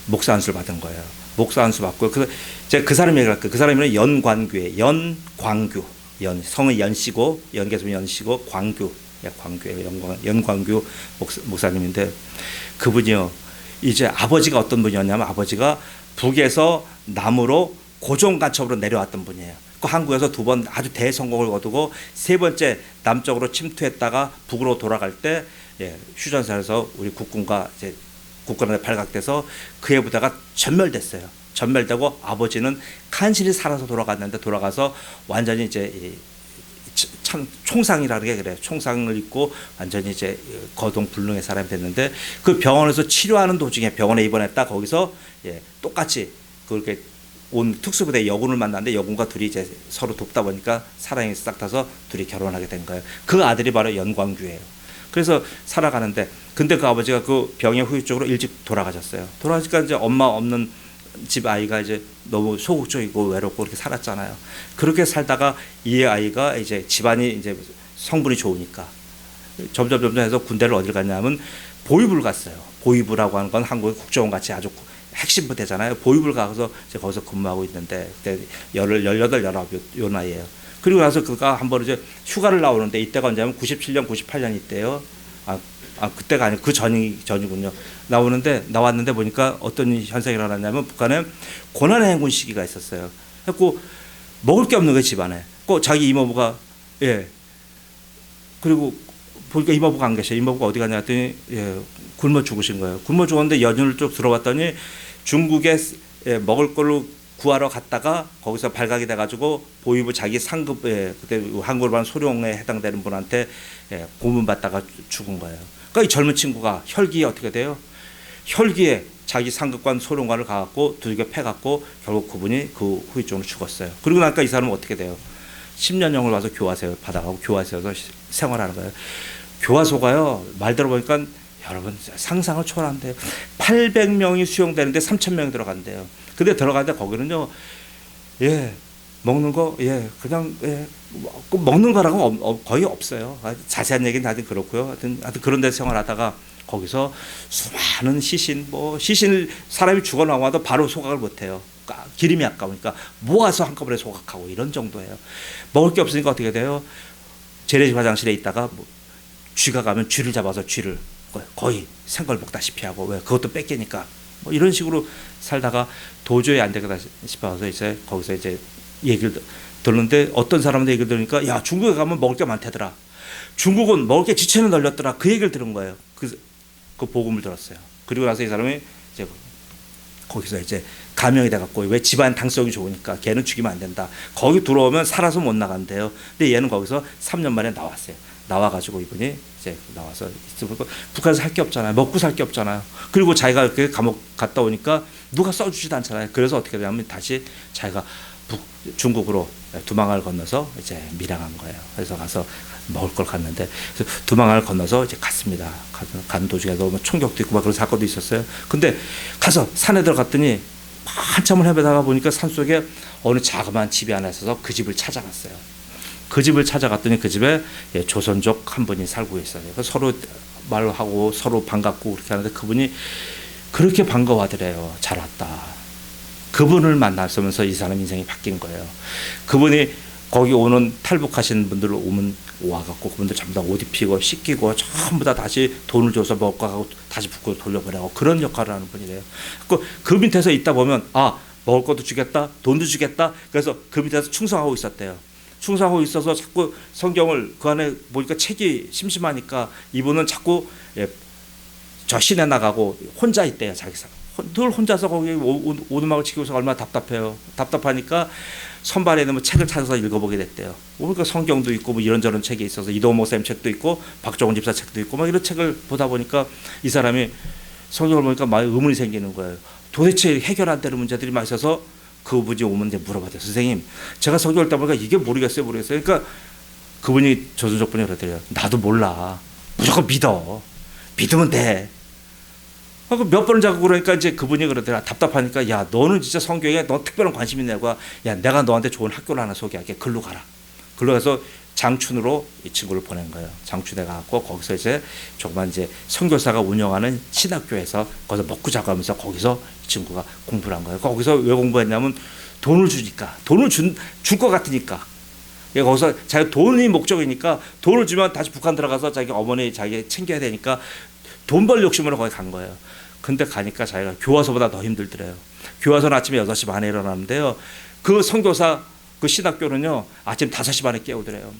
목사 안수를 받은 거예요. 목사 안수 받고 제가 그 사람 얘기를 할게요. 그 사람이 연광교회, 연광규, 성의 연씨고 연계수면 연씨고 광규예요. 연광규 목사님인데 그분이요. 이제 아버지가 어떤 분이었냐면 아버지가 북에서 남으로 고종간첩으로 내려왔던 분이에요. 그 한국에서 2번 아주 대성공을 거두고 3번째 남쪽으로 침투했다가 북으로 돌아갈 때 휴전선에서 우리 국군과 이제 국군한테 발각돼서 그의 부대가 전멸됐어요. 전멸되고 아버지는 간신히 살아서 돌아가서 완전히 이제 참 총상이라는 게 그래요. 총상을 입고 완전히 이제 거동불능의 사람이 됐는데 그 병원에서 치료하는 도중에 병원에 입원했다 거기서 똑같이 그렇게 온 특수부대 여군을 만났는데 여군과 둘이 이제 서로 돕다 보니까 사랑이 싹 타서 둘이 결혼하게 된 거예요. 그 아들이 바로 연광규예요. 그래서 살아가는데 근데 그 아버지가 그 병의 후유증으로 일찍 돌아가셨어요. 돌아가니까 이제 엄마 없는 집 아이가 이제 너무 소극적이고 외롭고 그렇게 살았잖아요. 그렇게 살다가 이 아이가 이제 집안이 이제 성분이 좋으니까 점점 해서 군대를 어딜 갔냐면 보위부를 갔어요. 보위부라고 하는 건 한국의 국정원 같이 아주 핵심 부대잖아요. 보위부를 가서 이제 거기서 근무하고 있는데 그때 18, 19 요 나이에요. 그리고 나서 그가 한번 이제 휴가를 나오는데 이때가 언제냐면 97년, 98년 이때요. 그때가 아니고 그 전이군요. 나왔는데 보니까 어떤 현상이 일어났냐면 북한에 고난의 행군 시기가 있었어요. 그래서 먹을 게 없는 거예요, 집안에. 꼭 자기 이모부가 그리고 보니까 이모부가 안 계셔. 이모부가 어디 갔냐 했더니 굶어 죽으신 거예요. 굶어 죽었는데 연휴를 쭉 들어봤더니 중국에 먹을 걸로 구하러 갔다가 거기서 발각이 돼가지고 보위부 자기 상급에 그때 한국으로 말하면 소령에 해당되는 분한테 고문받다가 죽은 거예요. 그러니까 이 젊은 친구가 혈기에 어떻게 돼요? 혈기에 자기 상급관 소령관을 가갖고 두들겨 패갖고 결국 그분이 그 후유증으로 죽었어요. 그리고 나니까 이 사람은 어떻게 돼요? 10년형을 와서 교화소에 받아가고 교화소에서 생활하는 거예요. 교화소가요, 말 들어보니까 여러분 상상을 초월한대요. 800명이 수용되는데 3,000명이 들어간대요. 근데 들어가는데 거기는요, 예, 먹는 거, 예, 그냥, 예, 먹는 거라고 거의 없어요. 자세한 얘기는 하여튼 그렇고요. 하여튼 그런 데 생활하다가 거기서 수많은 시신, 사람이 죽어 나와도 바로 소각을 못 해요. 기름이 아까우니까 모아서 한꺼번에 소각하고 이런 정도예요. 먹을 게 없으니까 어떻게 돼요? 재래식 화장실에 있다가 쥐가 가면 쥐를 잡아서 쥐를 거의 생걸 먹다시피 하고, 왜? 그것도 뺏기니까. 뭐 이런 식으로 살다가 도저히 안 되겠다 싶어서 이제 거기서 이제 얘기를 듣는데, 어떤 사람한테 얘기를 들으니까, 야, 중국에 가면 먹을 게 많다더라. 중국은 먹을 게 지체는 널렸더라. 그 얘기를 들은 거예요. 그 복음을 들었어요. 그리고 나서 이 사람이 이제 거기서 이제 감명이 돼갖고, 왜? 집안 당성이 좋으니까 걔는 죽이면 안 된다. 거기 들어오면 살아서 못 나간대요. 근데 얘는 거기서 3년 만에 나왔어요. 나와가지고 이분이 이제 나와서 북한에서 할 게 없잖아요. 먹고 살 게 없잖아요. 그리고 자기가 이렇게 감옥 갔다 오니까 누가 써주지도 않잖아요. 그래서 어떻게 되냐면 다시 자기가 중국으로 두망을 건너서 이제 밀양한 거예요. 그래서 가서 먹을 걸 갔는데, 두망을 건너서 이제 갔습니다. 간 도중에도 뭐 총격도 있고 막 그런 사건도 있었어요. 근데 가서 산에 들어갔더니 한참을 헤매다가 보니까 산속에 어느 자그마한 집이 하나 있어서 그 집을 찾아갔어요. 그 집을 찾아갔더니 그 집에 조선족 한 분이 살고 있어요. 서로 말하고 서로 반갑고 그렇게 하는데, 그분이 그렇게 반가워하더래요. 잘 왔다. 그분을 만나면서 이 사람 인생이 바뀐 거예요. 그분이 거기 오는 탈북하신 분들 와갖고 그분들 전부 다 옷 입히고 씻기고 전부 다 다시 돈을 줘서 먹고 하고 다시 북으로 돌려보내고 그런 역할을 하는 분이래요. 그 밑에서 있다 보면, 아, 먹을 것도 주겠다, 돈도 주겠다. 그래서 그 밑에서 충성하고 있었대요. 충성하고 있어서 자꾸 성경을 그 안에 보니까 책이 심심하니까 이분은 자꾸 저 시내 나가고 혼자 있대요. 늘 혼자서 거기 오두막을 지키고서 얼마나 답답해요. 답답하니까 선반에 있는 책을 찾아서 읽어보게 됐대요. 그러니까 성경도 있고 뭐 이런저런 책이 있어서 이동호 목사님 책도 있고 박종훈 집사 책도 있고 막 이런 책을 보다 보니까 이 사람이 성경을 보니까 많이 의문이 생기는 거예요. 도대체 해결 안 되는 문제들이 많이 있어서 그분이 오면 이제 물어봤대요. 선생님, 제가 성경을 읽다 보니까 이게 모르겠어요. 그러니까 그분이 조선족 분이 그러더래요. 나도 몰라. 무조건 믿어. 믿으면 돼. 몇 번을 자꾸 그러니까 이제 그분이 그러더라. 답답하니까, 야, 너는 진짜 성경에 너 특별한 관심 있는 애가, 야, 내가 너한테 좋은 학교를 하나 소개할게. 글로 가라. 글로 가서 장춘으로 이 친구를 보낸 거예요. 장춘에 가고 거기서 이제 조그만 이제 선교사가 운영하는 신학교에서 거기서 먹고 자고 하면서 거기서 이 친구가 공부를 한 거예요. 거기서 왜 공부했냐면 돈을 주니까, 돈을 줄 것 같으니까. 거기서 자기 돈이 목적이니까 돈을 주면 다시 북한 들어가서 자기 어머니 자기 챙겨야 되니까 돈 벌 욕심으로 거기 간 거예요. 근데 가니까 자기가 교화소보다 더 힘들더래요. 교화소는 아침에 6시 반에 일어나는데요. 그 선교사 그 신학교는요, 아침 5시 반에 깨우더래요.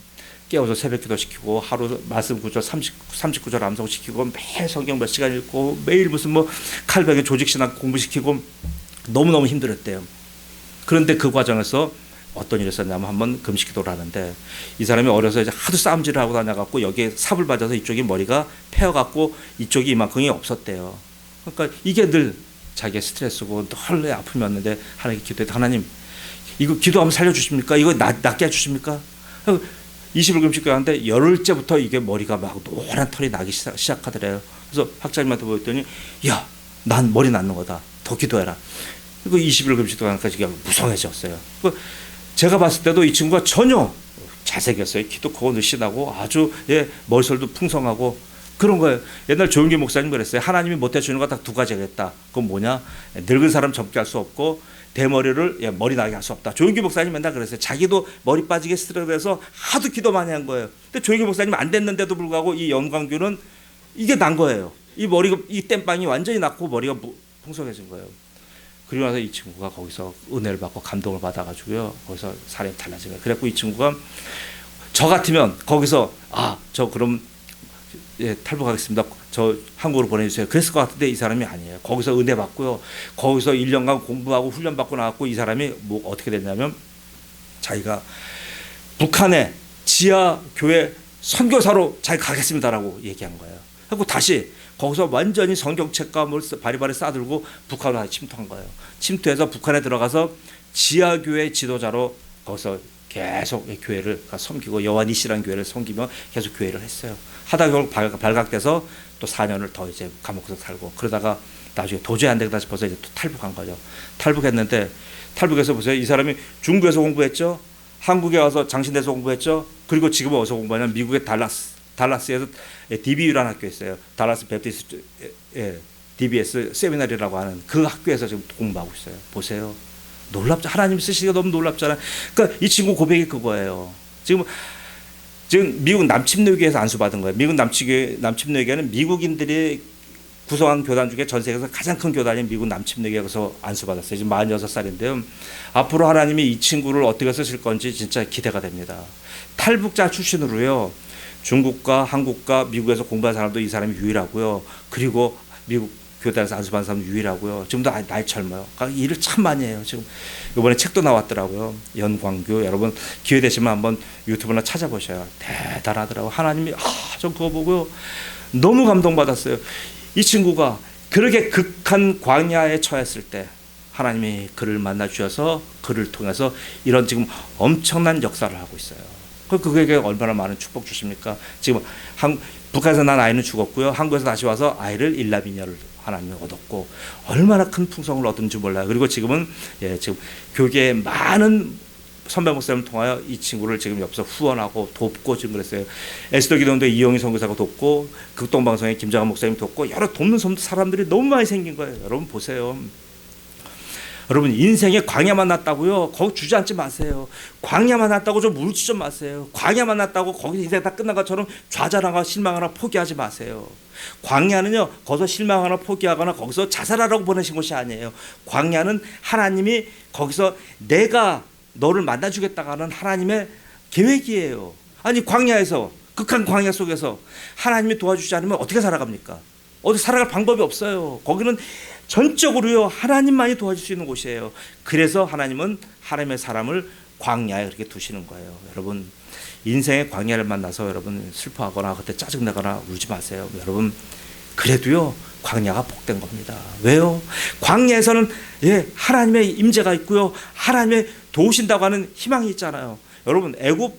깨워서 새벽 기도 시키고 하루 말씀 구절 39절 암송 시키고 매일 성경 몇 시간 읽고 매일 무슨 뭐 칼뱅이 조직신학 공부시키고 너무너무 힘들었대요. 그런데 그 과정에서 어떤 일이 있었냐면 한번 금식기도를 하는데, 이 사람이 어려서 이제 하도 싸움질을 하고 다녀갖고 여기에 삽을 맞아서 이쪽이 머리가 패여갖고 이쪽이 이만큼이 없었대요. 그러니까 이게 늘 자기의 스트레스고 늘 아픔이었는데 하나님께 기도했다. 하나님, 이거 기도하면 살려주십니까? 이거 낫게 해주십니까? 20일 금식기도 하는데 열흘째부터 이게 머리가 막 노란 털이 나기 시작하더래요. 그래서 학자님한테 보였더니, 야, 난 머리 낫는 거다. 더 기도해라. 그리고 20일 금식도 하니까 지금 무성해졌어요. 제가 봤을 때도 이 친구가 전혀 잘생겼어요. 키도 크고 느씬하고 아주 머리털도 풍성하고 그런 거예요. 옛날 조용기 목사님 그랬어요. 하나님이 못해주는 거 딱 두 가지가 있다. 그건 뭐냐? 늙은 사람 젊게 할 수 없고 대머리를 머리 나게 할 수 없다. 조용기 목사님 맨날 그랬어요. 자기도 머리 빠지게 스트레스해서 하도 기도 많이 한 거예요. 근데 조용기 목사님 안 됐는데도 불구하고 이 영광규는 이게 난 거예요. 이 머리가, 이 땜빵이 완전히 났고 머리가 풍성해진 거예요. 그리고 나서 이 친구가 거기서 은혜를 받고 감동을 받아가지고요. 거기서 사람이 달라진 거예요. 그래갖고 이 친구가 저 같으면 거기서 저 그럼 탈북하겠습니다. 저 한국으로 보내주세요. 그랬을 것 같은데 이 사람이 아니에요. 거기서 은혜 받고요. 거기서 1년간 공부하고 훈련 받고 나왔고, 이 사람이 뭐 어떻게 됐냐면 자기가 북한의 지하 교회 선교사로 자기 가겠습니다라고 얘기한 거예요. 하고 다시 거기서 완전히 성경책과 뭘 바리바리 싸들고 북한으로 침투한 거예요. 침투해서 북한에 들어가서 지하교회 지도자로 거기서 계속 교회를 섬기고 여호와니시라는 교회를 섬기며 계속 교회를 했어요. 하다 결국 발각돼서 또 4년을 더 이제 감옥에서 살고, 그러다가 나중에 도저히 안 되겠다 싶어서 이제 또 탈북한 거죠. 탈북했는데, 탈북해서 보세요. 이 사람이 중국에서 공부했죠. 한국에 와서 장신대에서 공부했죠. 그리고 지금은 어디서 공부하냐면 미국의 달라스에서 DBU라는 학교 있어요. 달라스 베프티스트 DBS 세미나리라고 하는 그 학교에서 지금 공부하고 있어요. 보세요. 놀랍죠. 하나님 쓰시기가 너무 놀랍잖아요. 그러니까 이 친구 고백이 그거예요. 지금 미국 남침노교회에서 안수받은 거예요. 미국 남침노교회는 미국인들이 구성한 교단 중에 전 세계에서 가장 큰 교단인 미국 남침노교회에서 안수받았어요. 지금 46살인데요. 앞으로 하나님이 이 친구를 어떻게 쓰실 건지 진짜 기대가 됩니다. 탈북자 출신으로요. 중국과 한국과 미국에서 공부한 사람도 이 사람이 유일하고요. 그리고 미국 교단에서 안수받은 사람 유일하고요. 지금도 나이 젊어요. 그러니까 일을 참 많이 해요. 지금 이번에 책도 나왔더라고요. 연광교. 여러분 기회 되시면 한번 유튜브나 찾아보셔요. 대단하더라고요. 하나님이 전 그거 보고요. 너무 감동받았어요. 이 친구가 그렇게 극한 광야에 처했을 때 하나님이 그를 만나 주셔서 그를 통해서 이런 지금 엄청난 역사를 하고 있어요. 그에게 얼마나 많은 축복 주십니까? 지금 북한에서 난 아이는 죽었고요. 한국에서 다시 와서 아이를 일남이녀를 하나님이 얻었고 얼마나 큰 풍성을 얻은지 몰라요. 그리고 지금은 지금 교계의 많은 선배 목사님을 통하여 이 친구를 지금 옆에서 후원하고 돕고 지금 그랬어요. 에스더 기도원도 이영희 선교사가 돕고 극동방송의 김장한 목사님 돕고 여러 돕는 사람들이 너무 많이 생긴 거예요. 여러분 보세요. 여러분 인생에 광야 만났다고요. 거기 주저앉지 마세요. 광야 만났다고 좀 울지 좀 마세요. 광야 만났다고 거기 인생 다 끝난 것처럼 좌절하거나 실망하거나 포기하지 마세요. 광야는요 거기서 실망하거나 포기하거나 거기서 자살하라고 보내신 것이 아니에요. 광야는 하나님이 거기서 내가 너를 만나주겠다고 하는 하나님의 계획이에요. 아니 광야에서 극한 광야 속에서 하나님이 도와주지 않으면 어떻게 살아갑니까? 어디 살아갈 방법이 없어요. 거기는 전적으로요 하나님만이 도와줄 수 있는 곳이에요. 그래서 하나님은 하나님의 사람을 광야에 그렇게 두시는 거예요. 여러분 인생의 광야를 만나서 여러분 슬퍼하거나 그때 짜증내거나 울지 마세요. 여러분 그래도요 광야가 복된 겁니다. 왜요? 광야에서는 하나님의 임재가 있고요 하나님의 도우신다고 하는 희망이 있잖아요. 여러분 애굽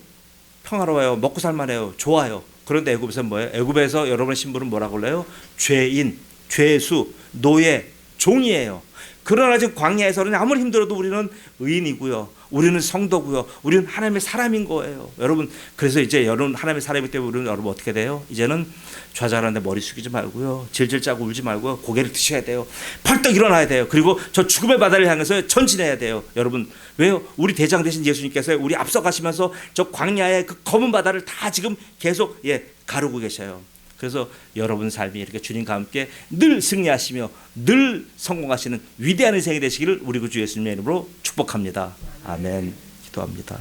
평화로워요. 먹고 살만해요. 좋아요. 그런데 애굽에서 뭐예요? 애굽에서 여러분의 신분은 뭐라고 그래요? 죄인, 죄수, 노예, 종이에요. 그러나 지금 광야에서는 아무리 힘들어도 우리는 의인이고요. 우리는 성도고요. 우리는 하나님의 사람인 거예요. 여러분 그래서 이제 여러분 하나님의 사람이기 때문에 우리는 여러분 어떻게 돼요? 이제는 좌절하는데 머리 숙이지 말고요. 질질 짜고 울지 말고요. 고개를 드셔야 돼요. 벌떡 일어나야 돼요. 그리고 저 죽음의 바다를 향해서 전진해야 돼요. 여러분 왜요? 우리 대장 되신 예수님께서 우리 앞서가시면서 저 광야의 그 검은 바다를 다 지금 계속 가르고 계셔요. 그래서 여러분 삶이 이렇게 주님과 함께 늘 승리하시며 늘 성공하시는 위대한 인생이 되시기를 우리 구주 예수님의 이름으로 축복합니다. 아멘. 기도합니다.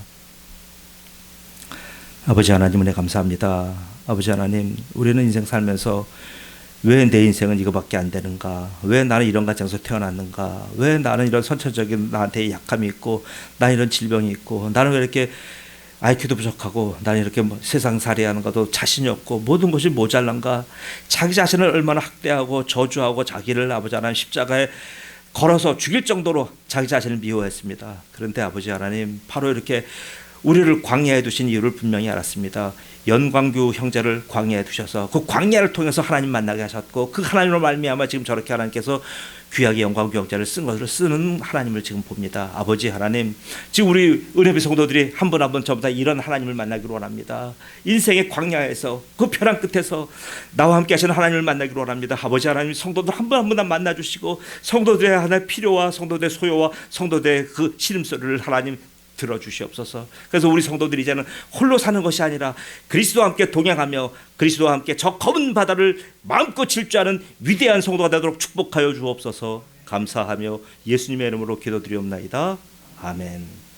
아버지 하나님 은혜 감사합니다. 아버지 하나님 우리는 인생 살면서 왜 내 인생은 이거밖에 안 되는가? 왜 나는 이런 가정에서 태어났는가? 왜 나는 이런 선천적인 나한테 약함이 있고 나는 이런 질병이 있고 나는 왜 이렇게 IQ도 부족하고 나는 이렇게 세상살이하는 것도 자신이 없고 모든 것이 모자란가? 자기 자신을 얼마나 학대하고 저주하고 자기를 아버지 하나님 십자가에 걸어서 죽일 정도로 자기 자신을 미워했습니다. 그런데 아버지 하나님 바로 이렇게 우리를 광야에 두신 이유를 분명히 알았습니다. 연광규 형제를 광야에 두셔서 그 광야를 통해서 하나님 만나게 하셨고 그 하나님으로 말미암아 지금 저렇게 하나님께서 귀하게 연광규 형제를 쓴 것을 쓰는 하나님을 지금 봅니다. 아버지 하나님 지금 우리 은혜비 성도들이 한 분 한 분 전부 다 이런 하나님을 만나기를 원합니다. 인생의 광야에서 그 벼랑 끝에서 나와 함께 하시는 하나님을 만나기를 원합니다. 아버지 하나님 성도들 한 분 한 분 다 만나주시고 성도들의 하나의 필요와 성도들의 소요와 성도들의 그 신음소리를 하나님 들어주시옵소서. 그래서 우리 성도들이 이제는 홀로 사는 것이 아니라 그리스도와 함께 동행하며 그리스도와 함께 저 검은 바다를 마음껏 질주하는 위대한 성도가 되도록 축복하여 주옵소서. 감사하며 예수님의 이름으로 기도드리옵나이다. 아멘.